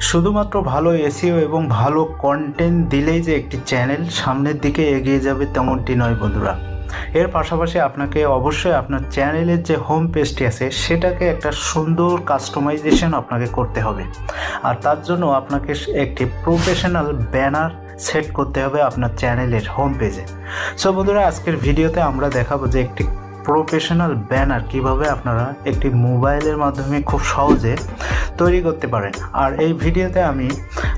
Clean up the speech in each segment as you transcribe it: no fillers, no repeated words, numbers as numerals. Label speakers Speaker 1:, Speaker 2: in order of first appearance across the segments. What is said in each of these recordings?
Speaker 1: শুধুমাত্র ভালো এসইও এবং ভালো কন্টেন্ট দিলেই যে একটি চ্যানেল সামনের দিকে এগিয়ে যাবে তেমনটি নয় বন্ধুরা। এর পাশাপাশি আপনাকে অবশ্যই আপনার চ্যানেলের যে হোম পেজটি আছে সেটাকে একটা সুন্দর কাস্টমাইজেশন আপনাকে করতে হবে, আর তার জন্য আপনাকে একটি প্রফেশনাল ব্যানার সেট করতে হবে আপনার চ্যানেলের হোম পেজে। সো বন্ধুরা, আজকের ভিডিওতে আমরা দেখাবো যে একটি প্রফেশনাল ব্যানার কিভাবে আপনারা একটি মোবাইলের মাধ্যমে খুব সহজে তৈরি করতে পারেন। আর এই ভিডিওতে আমি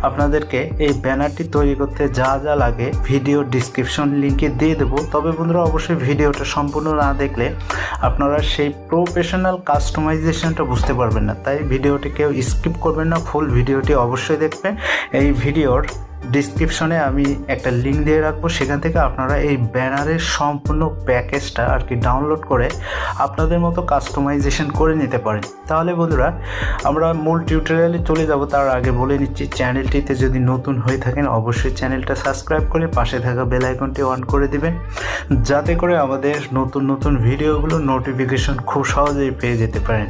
Speaker 1: আপনাদেরকে এই ব্যানারটি তৈরি করতে যা যা লাগে ভিডিও ডিসক্রিপশন লিঙ্কে দিয়ে দেবো। তবে বন্ধুরা, অবশ্যই ভিডিওটা সম্পূর্ণ না দেখলে আপনারা সেই প্রফেশনাল কাস্টমাইজেশনটা বুঝতে পারবেন না, তাই ভিডিওটি কেউ স্কিপ করবেন না, ফুল ভিডিওটি অবশ্যই দেখবেন। এই ভিডিওর ডিসক্রিপশনে আমি একটা লিঙ্ক দিয়ে রাখবো, সেখান থেকে আপনারা এই ব্যানারের সম্পূর্ণ প্যাকেজটা আর কি ডাউনলোড করে আপনাদের মতো কাস্টমাইজেশন করে নিতে পারেন। তাহলে বন্ধুরা, আমরা মূল টিউটোরিয়ালে চলে যাব। তার আগে বলে নিচ্ছি, চ্যানেলটিতে যদি নতুন হয়ে থাকেন অবশ্যই চ্যানেলটা সাবস্ক্রাইব করে পাশে থাকা বেল আইকনটি অন করে দিবেন, যাতে করে আমাদের নতুন নতুন ভিডিওগুলো নোটিফিকেশন খুব সহজেই পেয়ে যেতে পারেন।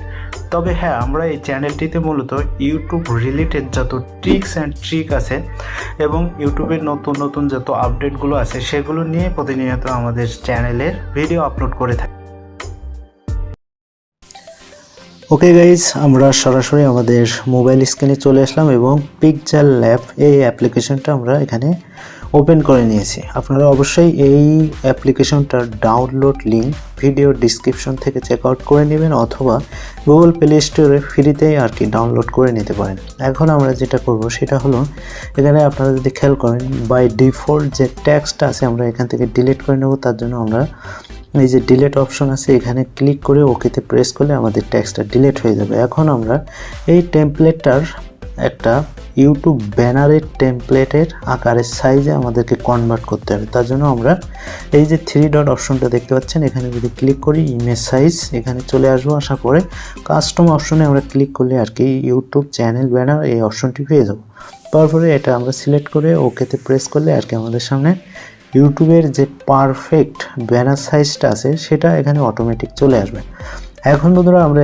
Speaker 1: তবে হ্যাঁ, আমরা এই চ্যানেলটিতে মূলত ইউটিউব রিলেটেড যত ট্রিক্স অ্যান্ড ট্রিক আছে এবং ইউটিউবের নতুন নতুন যত আপডেটগুলো আছে সেগুলো নিয়ে প্রতিনিয়ত আমাদের চ্যানেলের ভিডিও আপলোড করে থাকি। ওকে গাইজ, আমরা সরাসরি আমাদের মোবাইল স্ক্রিনে চলে আসলাম এবং পিক্সেলল্যাব এই অ্যাপ্লিকেশনটা আমরা এখানে ওপেন করে নিয়েছি। আপনারা অবশ্যই এই অ্যাপ্লিকেশনটার ডাউনলোড লিঙ্ক ভিডিও ডিসক্রিপশন থেকে চেক আউট করে নেবেন, অথবা গুগল প্লে স্টোরে ফ্রিতেই আর কি ডাউনলোড করে নিতে পারেন। এখন আমরা যেটা করব সেটা হলো, এখানে আপনারা যদি খেয়াল করেন বাই ডিফল্ট যে টেক্সটটা আছে আমরা এখান থেকে ডিলিট করে নেব। তার জন্য আমরা এই যে ডিলিট অপশন আছে এখানে ক্লিক করে ওকেতে প্রেস করলে আমাদের টেক্সটটা ডিলিট হয়ে যাবে। এখন আমরা এই টেমপ্লেটটার একটা ইউটিউব ব্যানারের টেমপ্লেটের আকারের সাইজে আমাদেরকে কনভার্ট করতে হবে। তার জন্য আমরা এই যে 3 ডট অপশনটা দেখতে পাচ্ছেন এখানে যদি ক্লিক করি ইমেজ সাইজ এখানে চলে আসবো। আসার পরে কাস্টম অপশনে আমরা ক্লিক করলে আর কি ইউটিউব চ্যানেল ব্যানার এই অপশনটি পেয়ে যাব। তারপরে এটা আমরা সিলেক্ট করে ওকেতে প্রেস করলে আর কি আমাদের সামনে ইউটিউবের যে পারফেক্ট ব্যানার সাইজটা আছে সেটা এখানে অটোমেটিক চলে আসবে। এখন বন্ধুরা, আমরা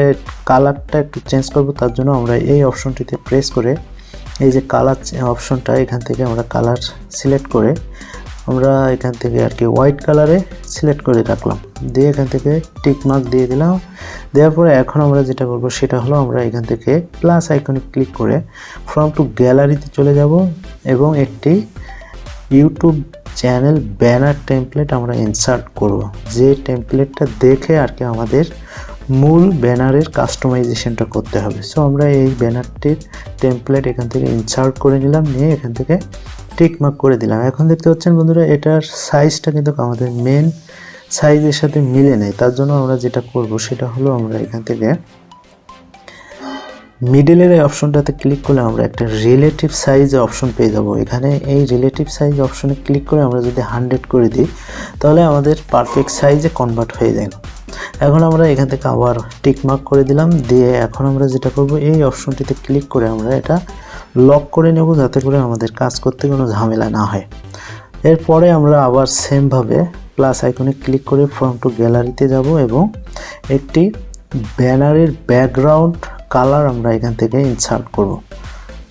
Speaker 1: কালারটা একটু চেঞ্জ করব। তার জন্য আমরা এই অপশনটিতে প্রেস করে এই যে কালার অপশনটা এখান থেকে আমরা কালার সিলেক্ট করে আমরা এখান থেকে আর কি হোয়াইট কালারে সিলেক্ট করে রাখলাম, দিয়ে এখান থেকে টিক মার্ক দিয়ে দিলাম। দেওয়ার পরে এখন আমরা যেটা করব সেটা হলো, আমরা এখান থেকে প্লাস আইকনে ক্লিক করে ফ্রম টু গ্যালারিতে চলে যাব এবং একটি ইউটিউব চ্যানেল ব্যানার টেমপ্লেট আমরা ইনসার্ট করব, যে টেমপ্লেটটা দেখে আর কি আমাদের মূল ব্যানারের কাস্টমাইজেশনটা করতে হবে। সো আমরা এই ব্যানারটির টেমপ্লেট এখান থেকে ইনসার্ট করে নিলাম, নিয়ে এখান থেকে টিক মার্ক করে দিলাম। এখন দেখতে পাচ্ছেন বন্ধুরা, এটার সাইজটা কিন্তু আমাদের মেন সাইজের সাথে মিলে নেই। তার জন্য আমরা যেটা করব সেটা হলো, আমরা এখান থেকে মিডলের এই অপশনটাতে ক্লিক করলে আমরা একটা রিলেটিভ সাইজ অপশন পেয়ে যাব। এখানে এই রিলেটিভ সাইজ অপশনে ক্লিক করে আমরা যদি 100 করে দিই তাহলে আমাদের পারফেক্ট সাইজে কনভার্ট হয়ে যায়। এখন আমরা এখান থেকে আবার টিক মার্ক করে দিলাম, দিয়ে এখন আমরা যেটা করব এই অপশনটিতে ক্লিক করে আমরা এটা লক করে নেব, যাতে করে আমাদের কাজ করতে কোনো ঝামেলা না হয়। এরপরে আমরা আবার সেমভাবে প্লাস আইকনে ক্লিক করে ফ্রম টু গ্যালারিতে যাব এবং একটি ব্যানারের ব্যাকগ্রাউন্ড কালার আমরা এখান থেকে ইনসার্ট করব।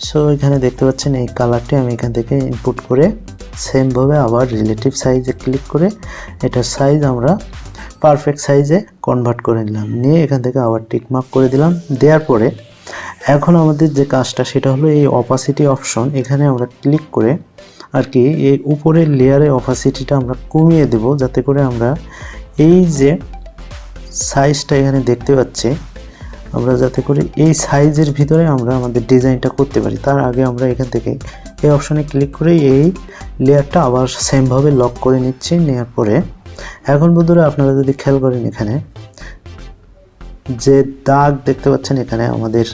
Speaker 1: সো এখানে দেখতে পাচ্ছেন এই কালারটি আমি এখান থেকে ইনপুট করে সেমভাবে আবার রিলেটিভ সাইজে ক্লিক করে এটার সাইজ আমরা পারফেক্ট সাইজে কনভার্ট করে নিলাম, নিয়ে এখান থেকে আবার টিক মার্ক করে দিলাম। দেওয়ার পরে এখন আমাদের যে কাজটা সেটা হলো এই অপাসিটি অপশন, এখানে আমরা ক্লিক করে আর কি এই উপরের লেয়ারে অপাসিটিটা আমরা কমিয়ে দেব, যাতে করে আমরা এই যে সাইজটা এখানে দেখতে পাচ্ছি আমরা যাতে করে এই সাইজের ভিতরে আমরা আমাদের ডিজাইনটা করতে পারি। তার আগে আমরা এখান থেকে এই অপশনে ক্লিক করে এই লেয়ারটা আবার সেমভাবে লক করে নিচ্ছি। নেওয়ার পরে এখন বন্ধুরা, আপনারা যদি খেয়াল করেন এখানে যে দাগ দেখতে পাচ্ছেন এখানে আমাদের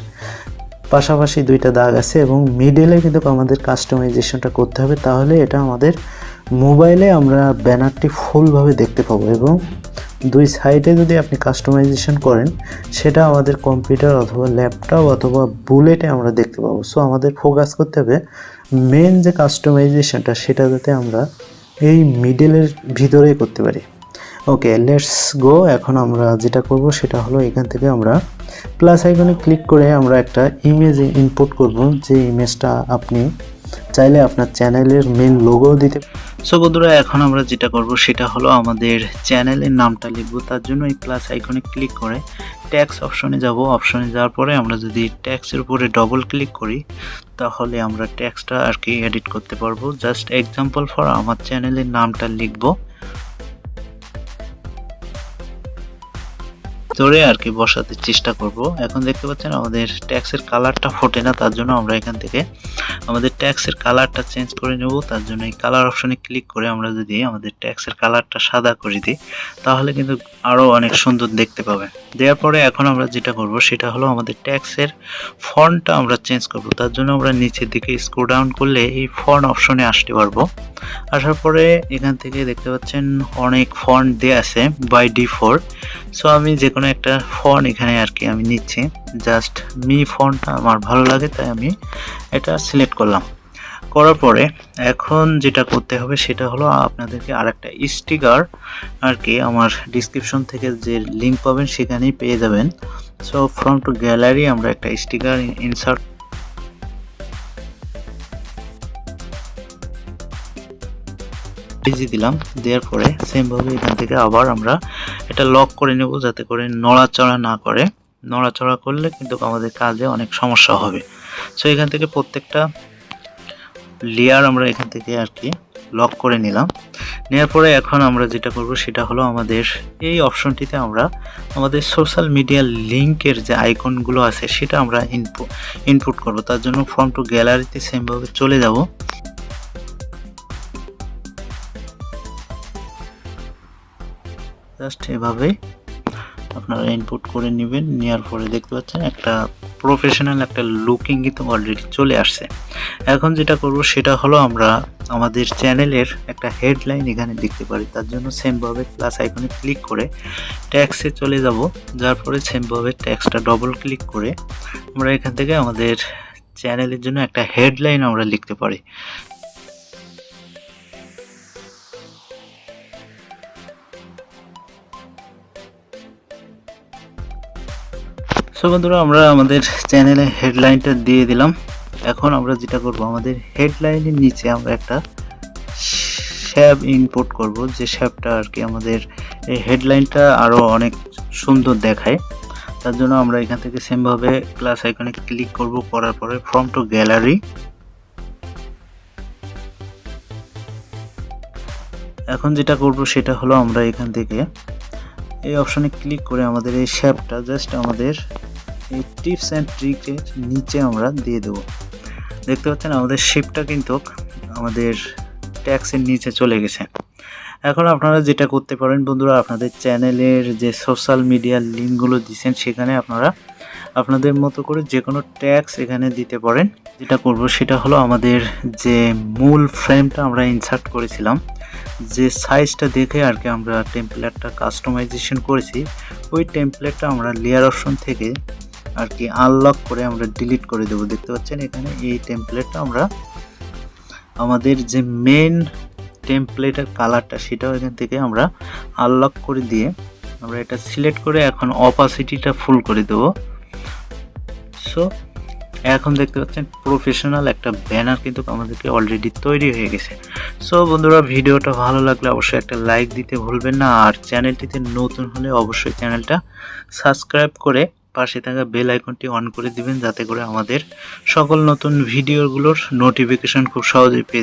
Speaker 1: পাশাপাশি 2টা দাগ আছে এবং মিডলে কিন্তু আমাদের কাস্টমাইজেশনটা করতে হবে, তাহলে এটা আমাদের মোবাইলে আমরা ব্যানারটি ফুলভাবে দেখতে পাবো। এবং 2 সাইডে যদি আপনি কাস্টমাইজেশন করেন সেটা আমাদের কম্পিউটার অথবা ল্যাপটপ অথবা বুলেটে আমরা দেখতে পাবো। সো আমাদের ফোকাস করতে হবে মেন যে কাস্টমাইজেশনটা সেটা যাতে আমরা এই মিডলের ভিতরেই করতে পারি। ওকে, লেটস গো। এখন আমরা যেটা করব সেটা হলো, এখান থেকে আমরা প্লাস আইকনে ক্লিক করে আমরা একটা ইমেজ ইনপুট করব, যে ইমেজটা আপনি চাইলে আপনার চ্যানেলের মেন লোগো দিতে। সো বন্ধুরা, এখন আমরা যেটা করব সেটা হলো আমাদের চ্যানেলের নামটা লিখব। তার জন্য এই প্লাস আইকনে ক্লিক করে ট্যাক্স অপশনে যাব। অপশনে যাওয়ার পরে আমরা যদি ট্যাক্সের উপরে ডবল ক্লিক করি তাহলে আমরা ট্যাক্সটা আর কি এডিট করতে পারবো। জাস্ট এক্সাম্পল ফর আমার চ্যানেলের নামটা লিখব, ধরে আর কি বসাতে চেষ্টা করব। এখন দেখতে পাচ্ছেন আমাদের ট্যাক্সের কালারটা ফোটে না, তার জন্য আমরা এখান থেকে আমাদের ট্যাক্সের কালারটা চেঞ্জ করে নেব। তার জন্য এই কালার অপশনে ক্লিক করে আমরা যদি আমাদের ট্যাক্সের কালারটা সাদা করে দিই তাহলে কিন্তু আরও অনেক সুন্দর দেখতে পাবে। দেওয়ার পরে এখন আমরা যেটা করব সেটা হলো আমাদের ট্যাক্সের ফন্টটা আমরা চেঞ্জ করব। তার জন্য আমরা নিচের দিকে স্ক্রল ডাউন করলে এই ফন্ট অপশনে আসতে পারবো। আসার পরে এখান থেকে দেখতে পাচ্ছেন অনেক ফন্ট দেয়া আছে বাই ডিফল্ট। সো আমি যে কোনো একটা ফন্ট এখানে আর কি আমি নিচ্ছি। জাস্ট মি ফন্টটা আমার ভালো লাগে তাই আমি এটা সিলেক্ট করলাম। করার পরে এখন যেটা করতে হবে সেটা হলো আপনাদেরকে আরেকটা স্টিকার আর কি আমার ডিসক্রিপশন থেকে যে লিঙ্ক পাবেন সেখানেই পেয়ে যাবেন। সো ফ্রম টু গ্যালারি আমরা একটা স্টিকার ইনসার্ট দিলাম। দেওয়ার পরে সেমভাবে এখান থেকে আবার আমরা এটা লক করে নেব যাতে করে নড়াচড়া না করে। নড়াচড়া করলে কিন্তু আমাদের কাজে অনেক সমস্যা হবে। সো এখান থেকে প্রত্যেকটা লেয়ার আমরা এখান থেকে আর কি লক করে নিলাম। নেওয়ার পরে এখন আমরা যেটা করব সেটা হলো আমাদের এই অপশনটিতে আমরা আমাদের সোশ্যাল মিডিয়া লিঙ্কের যে আইকনগুলো আছে সেটা আমরা ইনপুট করব। তার জন্য ফ্রম টু গ্যালারিতে সেমভাবে চলে যাব। জাস্ট এভাবে আপনারা ইনপুট করে নেবেন। নেওয়ার পরে দেখতে পাচ্ছেন একটা প্রফেশনাল একটা লুকিং কিন্তু অলরেডি চলে আসছে। এখন যেটা করব সেটা হলো আমরা আমাদের চ্যানেলের একটা হেডলাইন এখানে দেখতে পারি। তার জন্য সেমভাবে প্লাস আইকনে ক্লিক করে ট্যাক্সে চলে যাব। যার পরে সেমভাবে ট্যাক্সটা ডবল ক্লিক করে আমরা এখান থেকে আমাদের চ্যানেলের জন্য একটা হেডলাইন আমরা লিখতে পারি। সো বন্ধুরা, আমরা আমাদের চ্যানেলে হেডলাইনটা দিয়ে দিলাম। এখন আমরা যেটা করব আমাদের হেডলাইনের নিচে আমরা একটা শ্যাপ ইনপুট করব, যে শ্যাপটা আর কি আমাদের এই হেডলাইনটা আরও অনেক সুন্দর দেখায়। তার জন্য আমরা এখান থেকে সেমভাবে প্লাস আইকনে ক্লিক করব। করার পরে ফ্রম টু গ্যালারি এখন যেটা করব সেটা হলো আমরা এখান থেকে এই অপশনে ক্লিক করে আমাদের এই শ্যাপটা জাস্ট আমাদের এই টিপস অ্যান্ড ট্রিকের নিচে আমরা দিয়ে দেব। দেখতে পাচ্ছেন আমাদের শেপটা কিন্তু আমাদের ট্যাক্সের নিচে চলে গেছে। এখন আপনারা যেটা করতে পারেন বন্ধুরা, আপনাদের চ্যানেলের যে সোশ্যাল মিডিয়ার লিঙ্কগুলো দিচ্ছেন সেখানে আপনারা আপনাদের মতো করে যে কোনো ট্যাক্স এখানে দিতে পারেন। যেটা করব সেটা হলো আমাদের যে মূল ফ্রেমটা আমরা ইনসার্ট করেছিলাম, যে সাইজটা দেখে আর কি আমরা টেমপ্লেটটা কাস্টমাইজেশন করেছি, ওই টেমপ্লেটটা আমরা লেয়ার অপশন থেকে আর কি আনলক করে আমরা ডিলিট করে দেব। দেখতে পাচ্ছেন এখানে এই টেমপ্লেটটা আমরা আমাদের যে মেন টেমপ্লেটের কালারটা সেটাও এখান থেকে আমরা আনলক করে দিয়ে আমরা এটা সিলেক্ট করে এখন অপাসিটিটা ফুল করে দেব। সো এখন দেখতে পাচ্ছেন প্রফেশনাল একটা ব্যানার কিন্তু আমাদেরকে অলরেডি তৈরি হয়ে গেছে। সো বন্ধুরা, ভিডিওটা ভালো লাগলে অবশ্যই একটা লাইক দিতে ভুলবেন না, আর চ্যানেলটিতে নতুন হলে অবশ্যই চ্যানেলটা সাবস্ক্রাইব করে পাশে থাকা বেল আইকনটি অন করে দিবেন, যাতে করে আমাদের সকল নতুন ভিডিওগুলোর নোটিফিকেশন খুব সহজেই পেয়ে